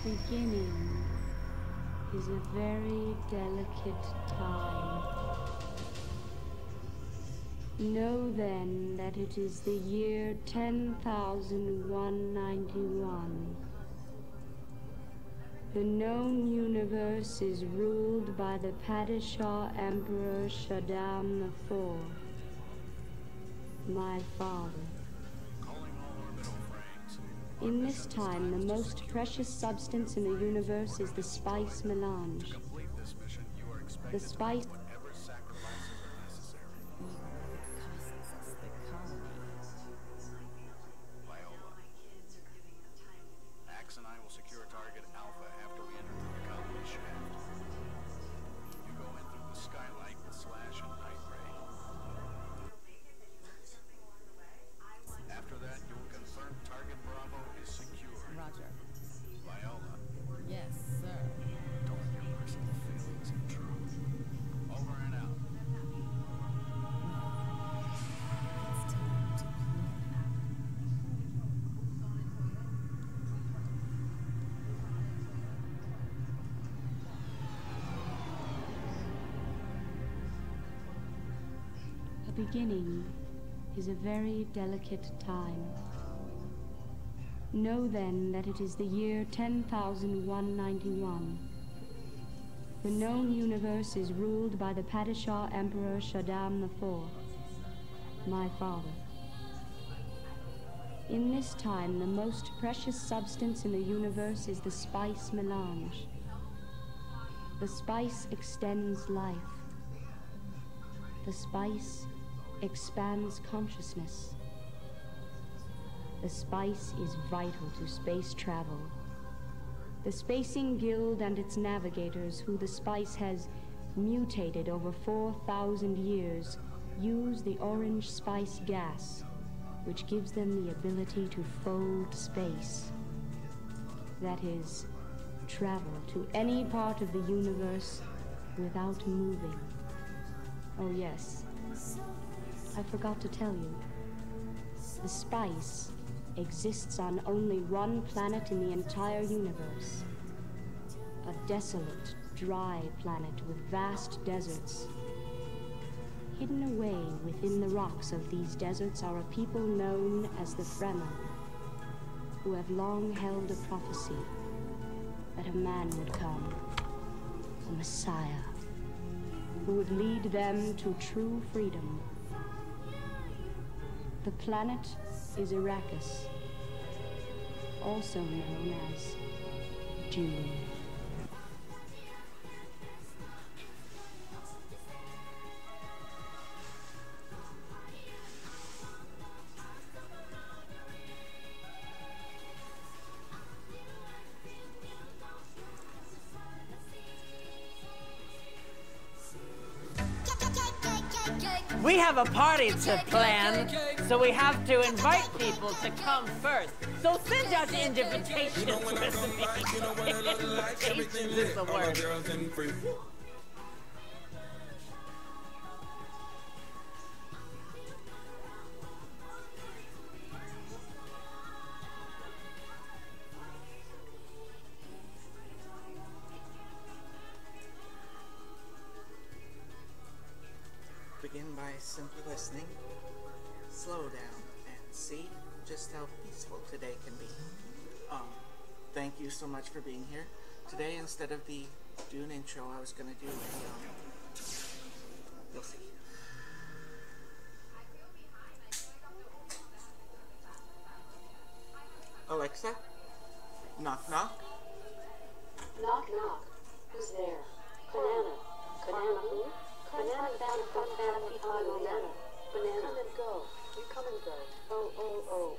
Beginning is a very delicate time. Know then that it is the year 10,191. The known universe is ruled by the Padishah Emperor Shaddam IV, my father. In this time, the most precious substance in the universe is the spice melange. The spice... Beginning is a very delicate time. Know then that it is the year 10,191. The known universe is ruled by the Padishah Emperor Shaddam IV, my father. In this time, the most precious substance in the universe is the spice melange. The spice extends life. The spice expands consciousness. The spice is vital to space travel. The Spacing Guild and its navigators, who the spice has mutated over 4,000 years, use the orange spice gas, which gives them the ability to fold space. That is, travel to any part of the universe without moving. Oh yes, I forgot to tell you. The spice exists on only one planet in the entire universe. A desolate, dry planet with vast deserts. Hidden away within the rocks of these deserts are a people known as the Fremen, who have long held a prophecy that a man would come, a Messiah, who would lead them to true freedom. The planet is Arrakis, also known as June. We have a party to plan, so we have to invite people to come first. So send out the invitations, Invitations is the word. Begin by simply listening, slow down, and see just how peaceful today can be. Thank you so much for being here. Today, instead of the Dune intro, I was gonna do a, you'll see. Alexa? Knock knock? Knock knock. Who's there? Banana. Banana who? Banana down front family banana. Banana. Come and go. You come and go. Oh, oh, oh.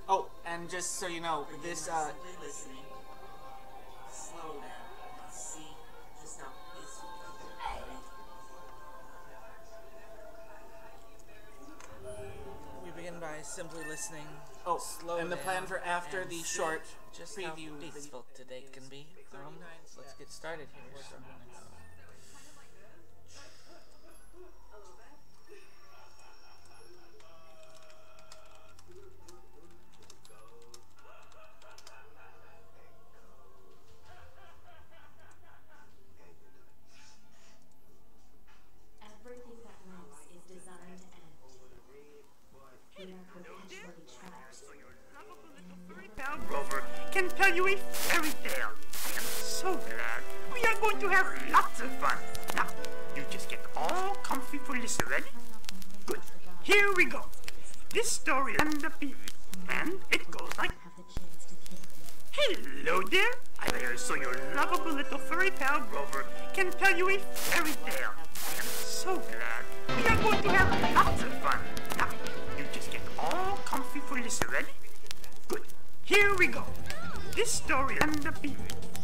Oh, and just so you know, this, listening. Slow down and see just how peaceful we begin by simply listening. Oh, slow and the plan for after the short just preview how peaceful today can be. Let's get started here. So. Everything that lives is designed to end. We are perpetually trapped. Grover can tell you a fairy tale. I am so glad. We are going to have lots of fun. Now, you just get all comfy for listening. Ready? Good. Here we go. This story is on the feed, and it goes like... Hello there. I hear so your lovable little furry pal Grover can tell you a fairy tale. I am so glad. We are going to have lots of fun. Now, you just get all comfy for listening. Ready? Good. Here we go. This story is on the feed,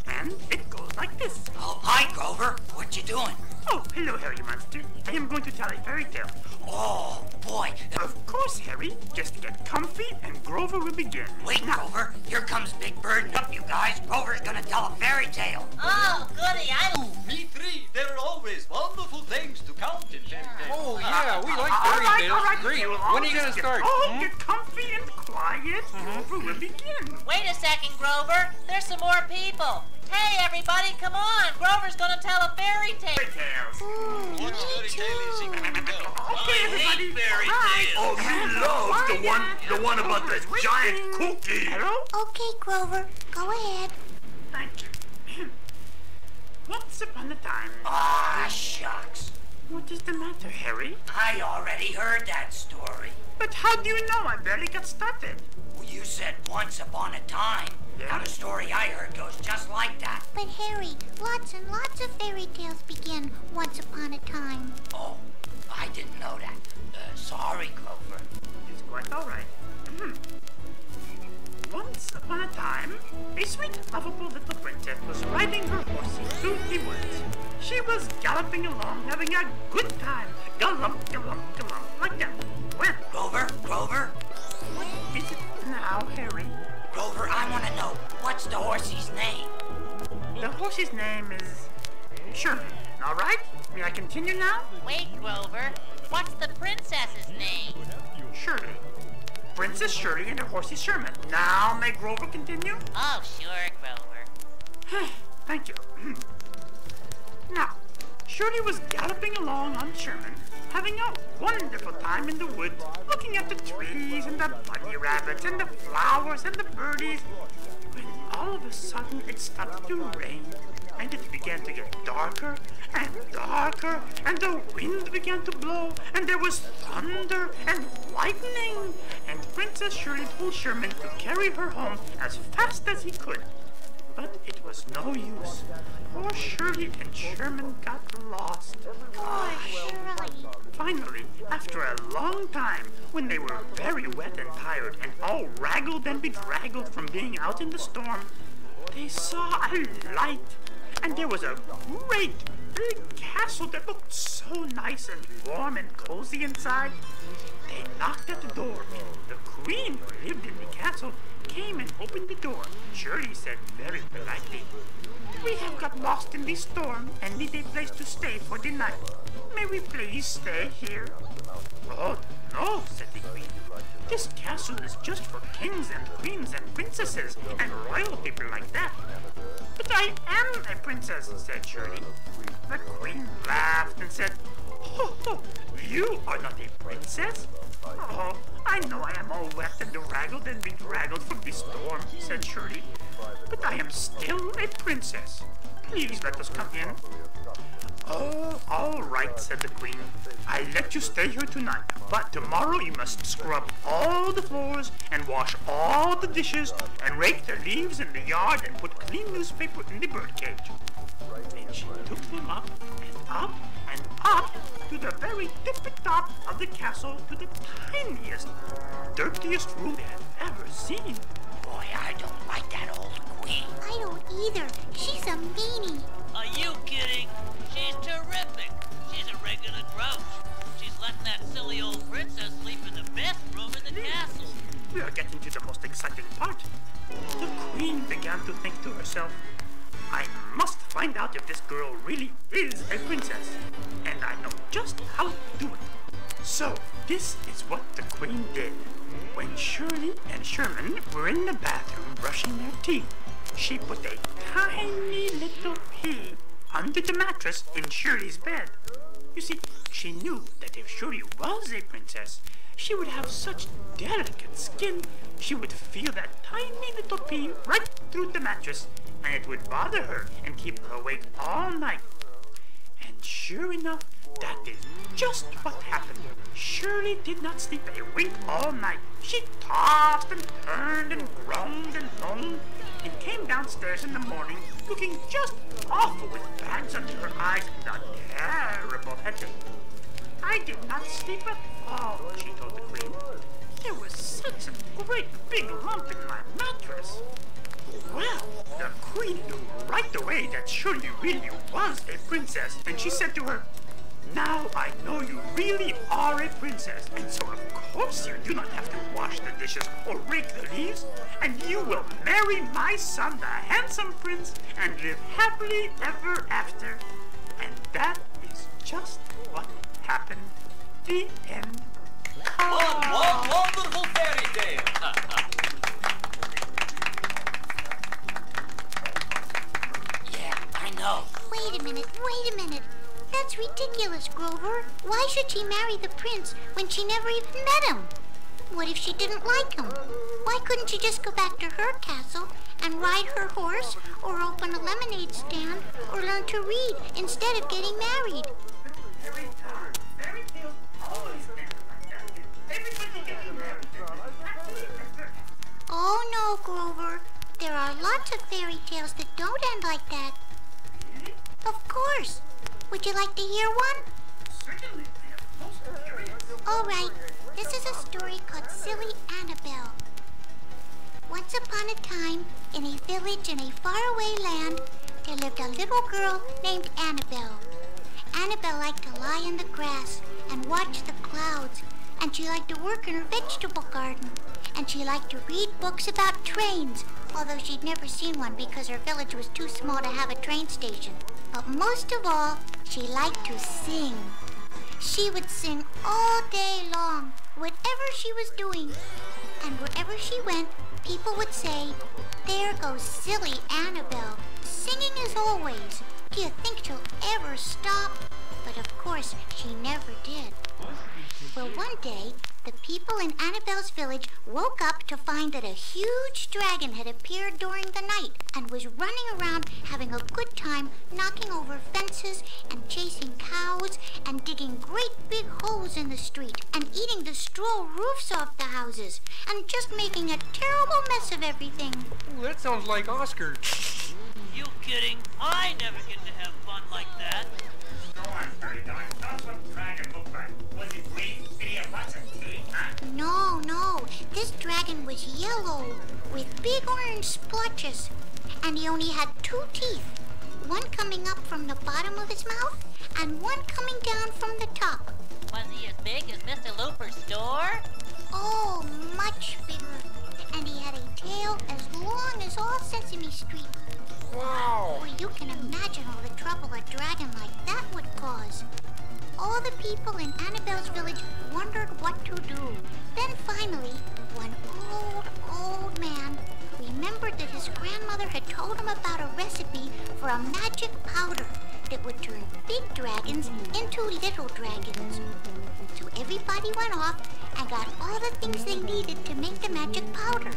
and it goes like this. Oh, hi, Grover. What you doing? Oh, hello, Harry Monster. I am going to tell a fairy tale. Oh, boy. Of course, Harry. Just get comfy, and Grover will begin. Wait, now. Grover. Here comes Big Bird and up, you guys. Grover's gonna tell a fairy tale. Oh, goody. Me three. There are always wonderful things to count in fairy tales. Oh, yeah, we like fairy tales. All right, Great. you When are you going to start? Oh, get comfy and quiet. Grover will begin. Wait a second, Grover. There's some more people. Hey, everybody, come on. Grover's gonna tell a fairy tale. Fairy tales. What fairy tale is he going to tell? Okay, everybody. fairy tales. Oh, we love the one about the giant cookie. Hello? Okay, Grover, go ahead. Thank you. Once upon a time... Ah, shucks. What is the matter, Harry? I already heard that story. But how do you know? I barely got started. Well, you said once upon a time. Yeah? Now, the story I heard goes just like that. But Harry, lots and lots of fairy tales begin once upon a time. Oh, I didn't know that. Sorry, Grover. It's quite all right. Once upon a time, a sweet, lovable little princess was riding her horsey through the woods. She was galloping along, having a good time. Gallop, gallop, gallop, like that. When? Grover? What is it now, Harry? Grover, I want to know, what's the horsey's name? The horse's name is... Shirley. All right? May I continue now? Wait, Grover. What's the princess's name? Shirley. Princess Shirley and her horsey Sherman. Now may Grover continue? Oh, sure, Grover. Thank you. Now, Shirley was galloping along on Sherman, having a wonderful time in the woods, looking at the trees and the bunny rabbits and the flowers and the birdies, when all of a sudden it started to rain, and it began to get darker and darker, and the wind began to blow, and there was thunder and lightning, and Princess Shirley told Sherman to carry her home as fast as he could. But it was no use. Poor Shirley and Sherman got lost. Poor Shirley. Finally, after a long time, when they were very wet and tired and all raggled and bedraggled from being out in the storm, they saw a light, and there was a great big castle that looked so nice and warm and cozy inside. They knocked at the door, and the queen who lived in the castle came and opened the door. Shirley said very politely, "We have got lost in the storm and need a place to stay for the night. May we please stay here?" "Oh, no," said the queen. "This castle is just for kings and queens and princesses and royal people like that." "But I am a princess," said Shirley. The queen laughed and said, "Oh, you are not a princess?" "Oh, I know I am all wet and raggled and bedraggled from the storm," said Shirley, "but I am still a princess. Please let us come in." "Oh, all right," said the queen. "I let you stay here tonight, but tomorrow you must scrub all the floors and wash all the dishes and rake the leaves in the yard and put clean newspaper in the birdcage." And she took them up and up and up to the very tippy-top of the castle, to the tiniest, dirtiest room they had ever seen. Boy, I don't like that old queen. I don't either. She's a meanie. Are you kidding? She's terrific. She's a regular grouch. She's letting that silly old princess sleep in the best room in the castle. We are getting to the most exciting part. The queen began to think to herself, "I must find out if this girl really is a princess, and I know just how to do it." So this is what the queen did. When Shirley and Sherman were in the bathroom brushing their teeth, she put a tiny little pea under the mattress in Shirley's bed. You see, she knew that if Shirley was a princess, she would have such delicate skin, she would feel that tiny little pea right through the mattress, and it would bother her and keep her awake all night. And sure enough, that is just what happened. Shirley did not sleep a wink all night. She tossed and turned and groaned and moaned, and came downstairs in the morning looking just awful with bags under her eyes and a terrible headache. "I did not sleep at all," she told the queen. "There was such a great big lump in my mattress." Well, the queen knew right away that Shirley really was a princess, and she said to her, "Now I know you really are a princess, and so of course you do not have to wash the dishes or rake the leaves, and you will marry my son, the handsome prince, and live happily ever after." And that is just what happened. The end. One wonderful fairy tale. Yeah, I know. Wait a minute. That's ridiculous, Grover. Why should she marry the prince when she never even met him? What if she didn't like him? Why couldn't she just go back to her castle and ride her horse, or open a lemonade stand, or learn to read instead of getting married? Fairy tales always end like that. Everybody getting married. Oh no, Grover. There are lots of fairy tales that don't end like that. Of course. Would you like to hear one? Certainly, I am most curious. All right. This is a story called Silly Annabelle. Once upon a time, in a village in a faraway land, there lived a little girl named Annabelle. Annabelle liked to lie in the grass and watch the clouds, and she liked to work in her vegetable garden, and she liked to read books about trains, although she'd never seen one because her village was too small to have a train station. But most of all, she liked to sing. She would sing all day long, whatever she was doing. And wherever she went, people would say, "There goes silly Annabelle, singing as always. Do you think she'll ever stop?" But of course, she never did. Well, one day, the people in Annabelle's village woke up to find that a huge dragon had appeared during the night and was running around having a good time knocking over fences and chasing cows and digging great big holes in the street and eating the straw roofs off the houses and just making a terrible mess of everything. Ooh, that sounds like Oscar. You kidding? I never get to have fun like that. Go on, Fairy Dog. Tell us what the dragon looked like. Was it green? Did he have lots of teeth, huh? No. This dragon was yellow with big orange splotches. And he only had 2 teeth. One coming up from the bottom of his mouth and one coming down from the top. Was he as big as Mr. Looper's store? Oh, much bigger. And he had a tail as long as all Sesame Street. Wow. Well, you can imagine all the trouble a dragon like that would cause. All the people in Annabelle's village wondered what to do. Then finally, one old man remembered that his grandmother had told him about a recipe for a magic powder that would turn big dragons into little dragons. So everybody went off and got all the things they needed to make the magic powder.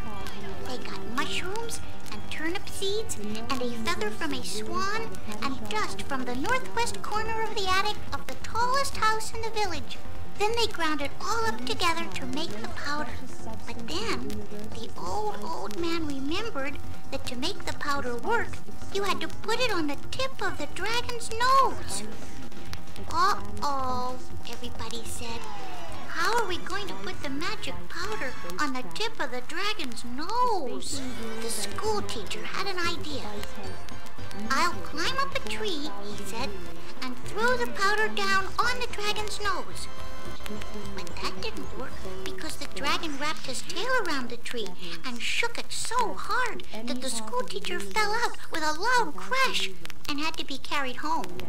They got mushrooms and turnip seeds and a feather from a swan and dust from the northwest corner of the attic of the tallest house in the village. Then they ground it all up together to make the powder. But then the old man remembered that to make the powder work, you had to put it on the tip of the dragon's nose. Uh-oh, everybody said. How are we going to put the magic powder on the tip of the dragon's nose? The school teacher had an idea. "I'll climb up a tree," he said, "and throw the powder down on the dragon's nose." But that didn't work because the dragon wrapped his tail around the tree and shook it so hard that the school teacher fell out with a loud crash and had to be carried home.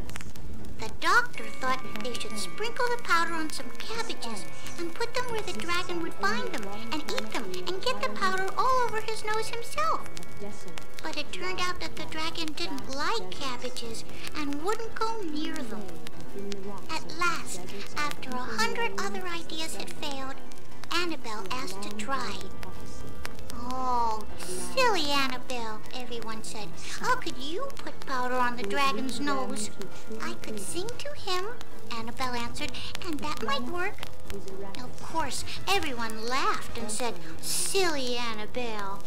The doctor thought they should sprinkle the powder on some cabbages and put them where the dragon would find them and eat them and get the powder all over his nose himself. But it turned out that the dragon didn't like cabbages and wouldn't go near them. At last, after 100 other ideas had failed, Annabelle asked to try. "Oh, silly Annabelle," everyone said. "How could you put powder on the dragon's nose?" "I could sing to him," Annabelle answered, "and that might work." Of course, everyone laughed and said, "Silly Annabelle."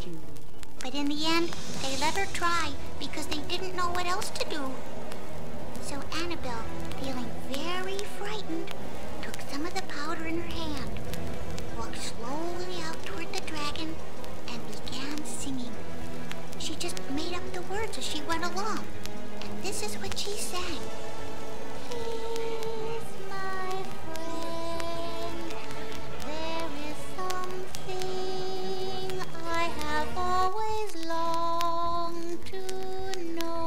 But in the end, they let her try because they didn't know what else to do. So Annabelle, feeling very frightened, took some of the powder in her hand, walked slowly out toward the dragon, and began singing. She just made up the words as she went along, and this is what she sang. "Please, my friend, there is something I have always longed to know.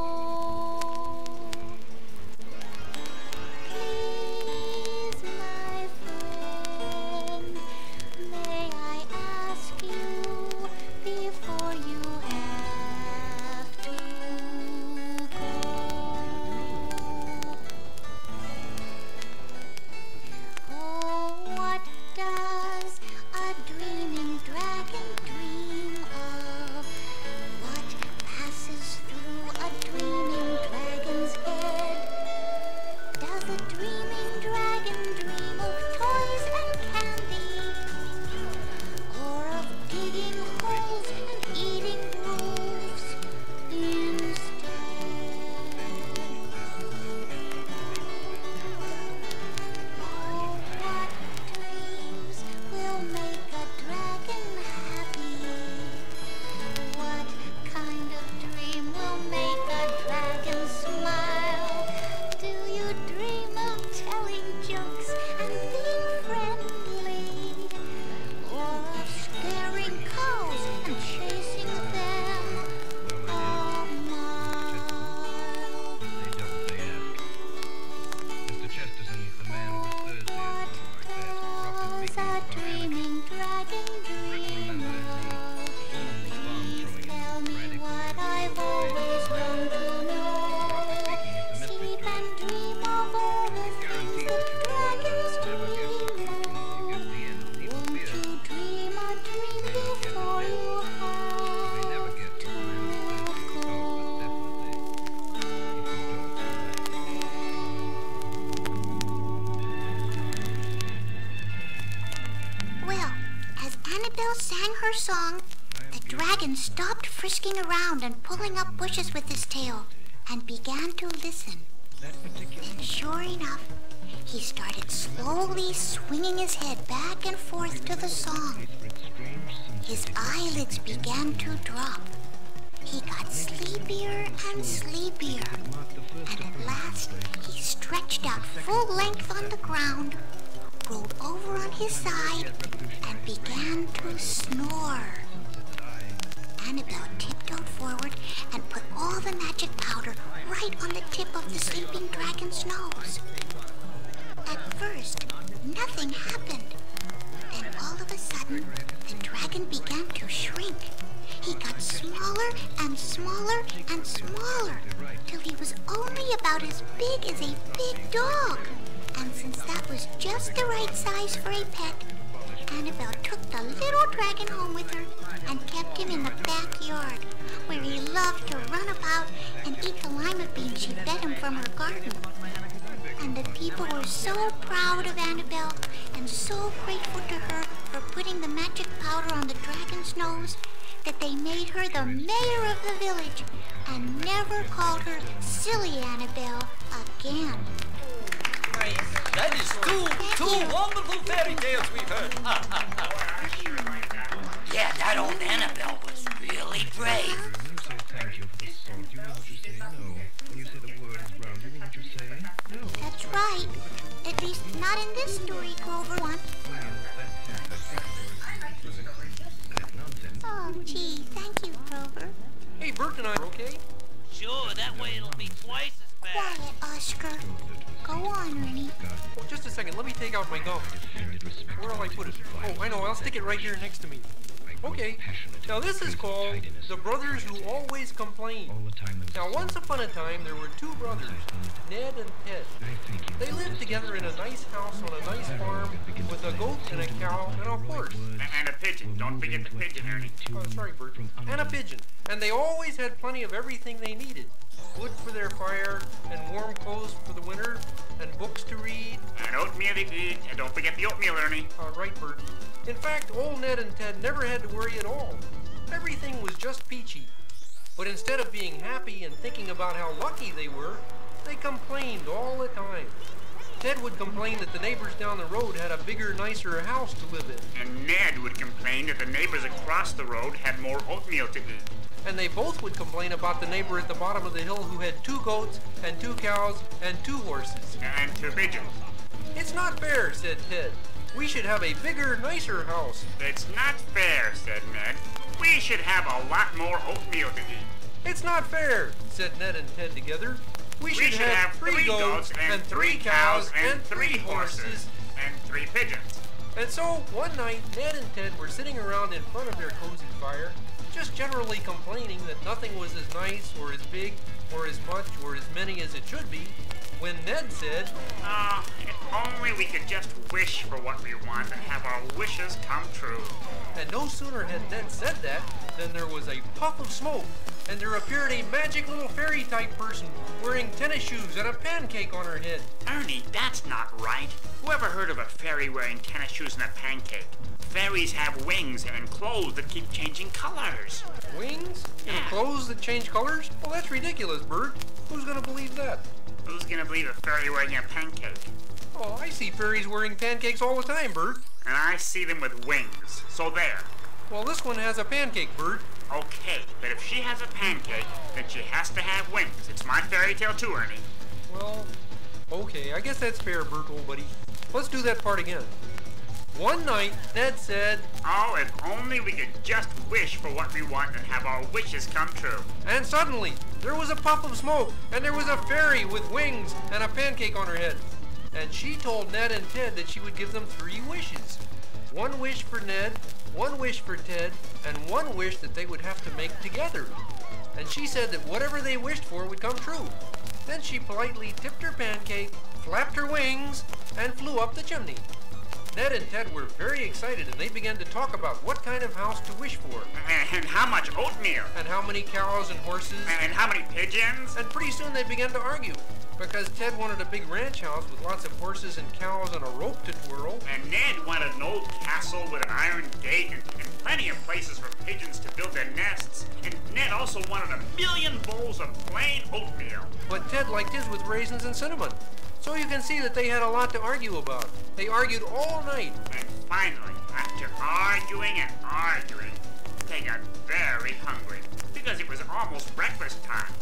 Annabelle sang her song, the dragon stopped frisking around and pulling up bushes with his tail and began to listen. And sure enough, he started slowly swinging his head back and forth to the song. His eyelids began to drop. He got sleepier and sleepier. And at last, he stretched out full length on the ground, rolled over on his side, and began to snore. Annabelle tiptoed forward and put all the magic powder right on the tip of the sleeping dragon's nose. At first, nothing happened. Then all of a sudden, the dragon began to shrink. He got smaller and smaller and smaller, till he was only about as big as a big dog. And since that was just the right size for a pet, Annabelle took the little dragon home with her and kept him in the backyard, where he loved to run about and eat the lima beans she fed him from her garden. And the people were so proud of Annabelle and so grateful to her for putting the magic powder on the dragon's nose that they made her the mayor of the village and never called her Silly Annabelle again. That is two wonderful fairy tales we've heard. Yeah, that old Annabelle was really brave. That's right. At least not in this story, Grover one. Oh, gee, thank you, Grover. Hey, Bert and I are okay? Sure, that way it'll be twice as bad. Quiet, Oscar. Go on, Ernie. Oh, just a second. Let me take out my gum. Where'll I put it? Oh, I know. I'll stick it right here next to me. Okay. Now this is called The Brothers Who Always Complain. Now once upon a time there were two brothers, Ned and Ted. They lived together in a nice house on a nice farm with a goat and a cow and a horse. And a pigeon. Don't forget the pigeon, Ernie. Oh, sorry, Bert. And a pigeon. And they always had plenty of everything they needed. Wood for their fire, and warm clothes for the winter, and books to read. And oatmeal to eat. And don't forget the oatmeal, Ernie. Right, Bert. In fact, old Ned and Ted never had to worry at all. Everything was just peachy. But instead of being happy and thinking about how lucky they were, they complained all the time. Ted would complain that the neighbors down the road had a bigger, nicer house to live in. And Ned would complain that the neighbors across the road had more oatmeal to eat. And they both would complain about the neighbor at the bottom of the hill who had 2 goats and 2 cows and 2 horses. And 2 pigeons. It's not fair, said Ted. We should have a bigger, nicer house. It's not fair, said Ned. We should have a lot more oatmeal to eat. It's not fair, said Ned and Ted together. We should have 3 goats and 3 cows and 3 horses and 3 pigeons. And so, one night, Ned and Ted were sitting around in front of their cozy fire, just generally complaining that nothing was as nice or as big or as much or as many as it should be, when Ned said, if only we could just wish for what we want and have our wishes come true. And no sooner had Ned said that than there was a puff of smoke, and there appeared a magic little fairy-type person wearing tennis shoes and a pancake on her head. Ernie, that's not right. Who ever heard of a fairy wearing tennis shoes and a pancake? Fairies have wings and clothes that keep changing colors. Wings? And clothes that change colors? Well, that's ridiculous, Bert. Who's gonna believe that? Who's gonna believe a fairy wearing a pancake? Oh, I see fairies wearing pancakes all the time, Bert. And I see them with wings. So there. Well, this one has a pancake, Bert. Okay, but if she has a pancake, then she has to have wings. It's my fairy tale too, Ernie. Well, okay, I guess that's fair, Bert, old buddy. Let's do that part again. One night, Ned said, oh, if only we could just wish for what we want and have our wishes come true. And suddenly, there was a puff of smoke, and there was a fairy with wings and a pancake on her head. And she told Ned and Ted that she would give them 3 wishes. 1 wish for Ned, 1 wish for Ted, and 1 wish that they would have to make together. And she said that whatever they wished for would come true. Then she politely tipped her pancake, flapped her wings, and flew up the chimney. Ned and Ted were very excited, and they began to talk about what kind of house to wish for. And how much oatmeal. And how many cows and horses. And how many pigeons. And pretty soon they began to argue. because Ted wanted a big ranch house with lots of horses and cows and a rope to twirl. And Ned wanted an old castle with an iron gate and plenty of places for pigeons to build their nests. And Ned also wanted 1,000,000 bowls of plain oatmeal. But Ted liked his with raisins and cinnamon. So you can see that they had a lot to argue about. They argued all night. And finally, after arguing and arguing, they got very hungry because it was almost breakfast time.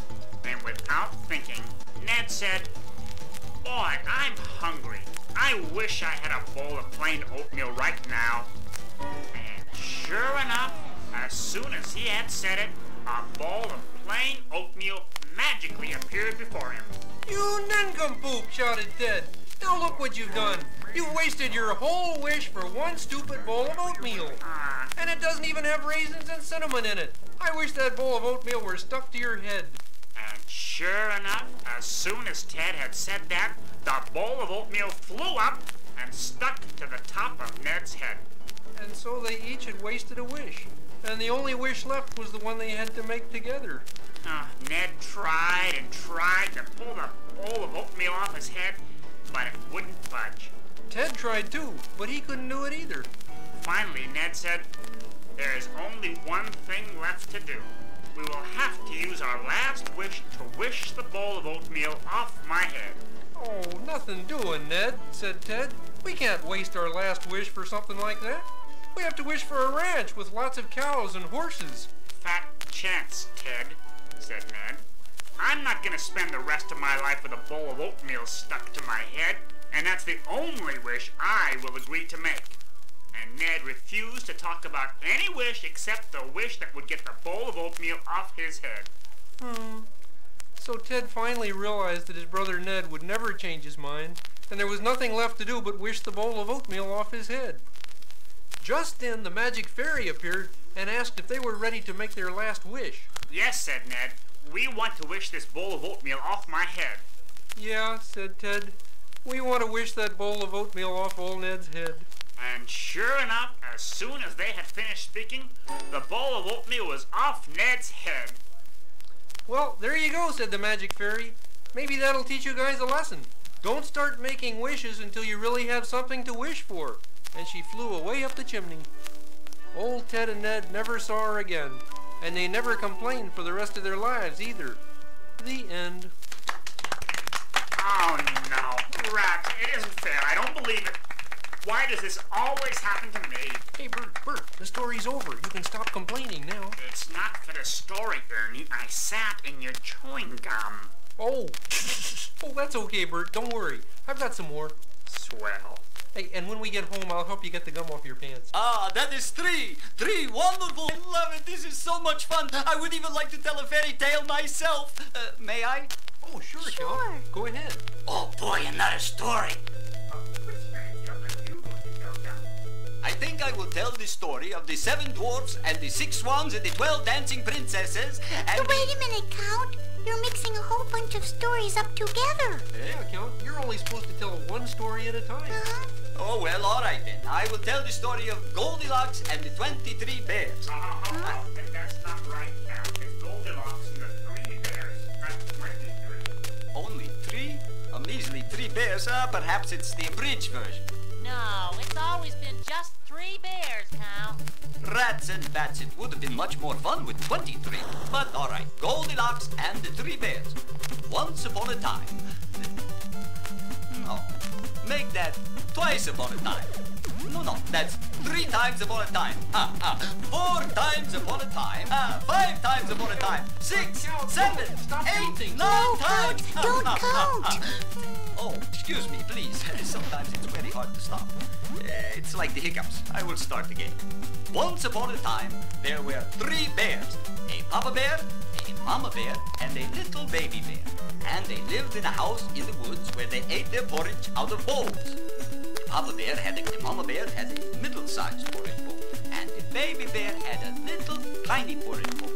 And without thinking, Ned said, "Boy, I'm hungry. I wish I had a bowl of plain oatmeal right now." And sure enough, as soon as he had said it, a bowl of plain oatmeal magically appeared before him. "You nincompoop!" shouted Ted. "Now look what you've done. You've wasted your whole wish for one stupid bowl of oatmeal. And it doesn't even have raisins and cinnamon in it. I wish that bowl of oatmeal were stuck to your head." And sure enough, as soon as Ted had said that, the bowl of oatmeal flew up and stuck to the top of Ned's head. And so they each had wasted a wish. And the only wish left was the one they had to make together. Ned tried and tried to pull the bowl of oatmeal off his head, but it wouldn't budge. Ted tried too, but he couldn't do it either. Finally, Ned said, "There is only one thing left to do. We will have to use our last wish to wish the bowl of oatmeal off my head." "Oh, nothing doing, Ned," said Ted. "We can't waste our last wish for something like that. We have to wish for a ranch with lots of cows and horses." "Fat chance, Ted," said Ned. "I'm not going to spend the rest of my life with a bowl of oatmeal stuck to my head, and that's the only wish I will agree to make." And Ned refused to talk about any wish except the wish that would get the bowl of oatmeal off his head. So Ted finally realized that his brother Ned would never change his mind, and there was nothing left to do but wish the bowl of oatmeal off his head. Just then the magic fairy appeared and asked if they were ready to make their last wish. "Yes," said Ned. "We want to wish this bowl of oatmeal off my head." "Yeah," said Ted. "We want to wish that bowl of oatmeal off old Ned's head." And sure enough, as soon as they had finished speaking, the bowl of oatmeal was off Ned's head. "Well, there you go," said the magic fairy. "Maybe that'll teach you guys a lesson. Don't start making wishes until you really have something to wish for." And she flew away up the chimney. Old Ted and Ned never saw her again, and they never complained for the rest of their lives either. The end. Oh no, rats, it isn't fair. I don't believe it. Why does this always happen to me? Hey, Bert, the story's over. You can stop complaining now. It's not for the story, Ernie. I sat in your chewing gum. Oh, that's okay, Bert. Don't worry. I've got some more. Swell. Hey, and when we get home, I'll help you get the gum off your pants. That is three wonderful. I love it. This is so much fun. I would even like to tell a fairy tale myself. May I? Oh, sure. Count. Go ahead. Oh boy, another story. I think I will tell the story of the 7 dwarfs and the 6 swans and the 12 dancing princesses and... Wait a minute, Count. You're mixing a whole bunch of stories up together. Yeah, Count. You're only supposed to tell one story at a time. Oh, well, all right then. I will tell the story of Goldilocks and the 23 bears. That's not right, Count. It's Goldilocks and the 3 bears. That's 23. Only 3? A measly 3 bears? Perhaps it's the abridged version. No, it's always been just 3 bears, Count. Rats and bats, it would have been much more fun with 23. But all right, Goldilocks and the 3 bears. Once upon a time. No, make that twice upon a time. No, that's 3 times upon a time. 4 times upon a time. 5 times upon a time. 6, 7, 8, 9 times. Don't count. Oh, excuse me, please. Sometimes it's very hard to stop. It's like the hiccups. I will start again. Once upon a time, there were 3 bears. A papa bear, a mama bear, and a little baby bear. And they lived in a house in the woods where they ate their porridge out of bowls. The papa bear the mama bear had a middle-sized porridge bowl. And the baby bear had a little tiny porridge bowl.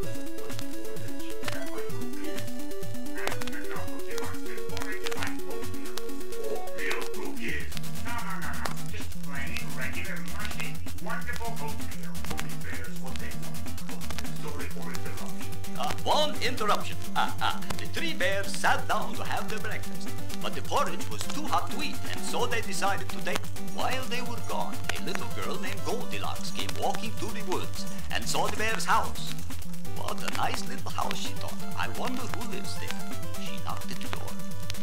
Wonderful oatmeal. Only bears what they want. The story for it belongs. one interruption. The three bears sat down to have their breakfast, but the porridge was too hot to eat, and so they decided to take. While they were gone, a little girl named Goldilocks came walking through the woods and saw the bear's house. What a nice little house, she thought. I wonder who lives there. She knocked at the door.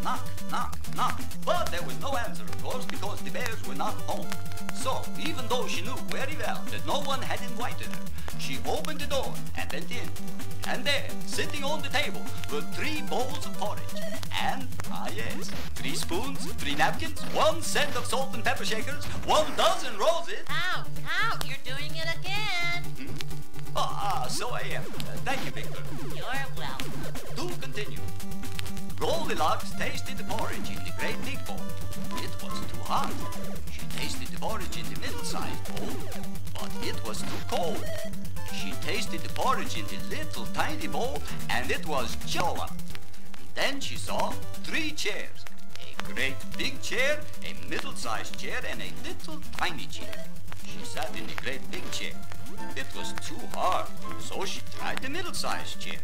Knock, knock, knock. But there was no answer, of course, because the bears were not home. So, even though she knew very well that no one had invited her, she opened the door and went in. And there, sitting on the table, were 3 bowls of porridge. And, yes, 3 spoons, 3 napkins, 1 set of salt and pepper shakers, 1 dozen roses. Ouch, ouch, you're doing it again. So I am. Thank you, Victor. You're welcome. To continue. Goldilocks tasted the porridge in the great big bowl. It was too hot. She tasted the porridge in the middle-sized bowl, but it was too cold. She tasted the porridge in the little tiny bowl, and it was chola. Then she saw 3 chairs. A great big chair, a middle-sized chair, and a little tiny chair. She sat in the great big chair. It was too hard, so she tried the middle-sized chair.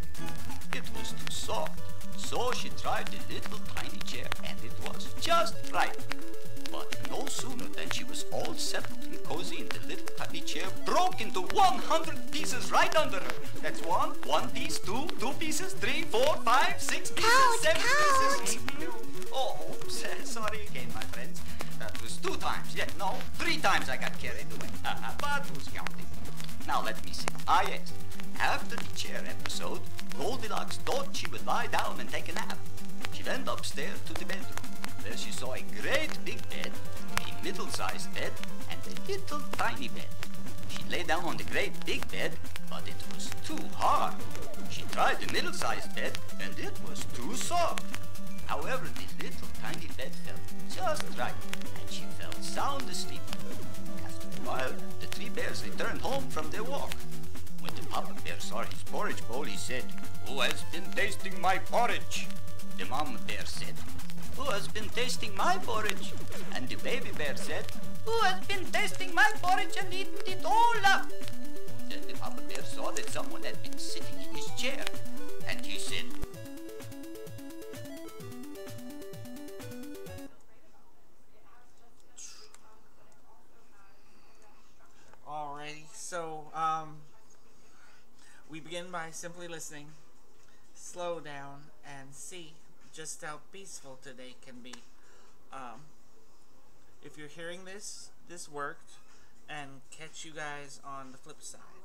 It was too soft, so she tried the little tiny chair, and it was just right. But no sooner than she was all settled and cozy in the little tiny chair, broke into 100 pieces right under her. That's 1 piece, 2 pieces, 3, 4, 5, 6 pieces, Count, 7 count. pieces. Oh, sorry again, my friends. That was 2 times. Yeah, no, 3 times I got carried away. But who's counting? Now let me see. Yes. After the chair episode, Goldilocks thought she would lie down and take a nap. She went upstairs to the bedroom. There she saw a great big bed, a middle-sized bed, and a little tiny bed. She lay down on the great big bed, but it was too hard. She tried the middle-sized bed, and it was too soft. However, the little tiny bed felt just right, and she fell sound asleep. After a while, the 3 bears returned home from their walk. When the Papa Bear saw his porridge bowl, he said, "Who has been tasting my porridge?" The Mama Bear said, "Who has been tasting my porridge?" And the Baby Bear said, "Who has been tasting my porridge and eaten it all up?" Then the Papa Bear saw that someone had been sitting in his chair, and he said, Alrighty, so, we begin by simply listening, slow down, and see just how peaceful today can be. If you're hearing this worked, and catch you guys on the flip side.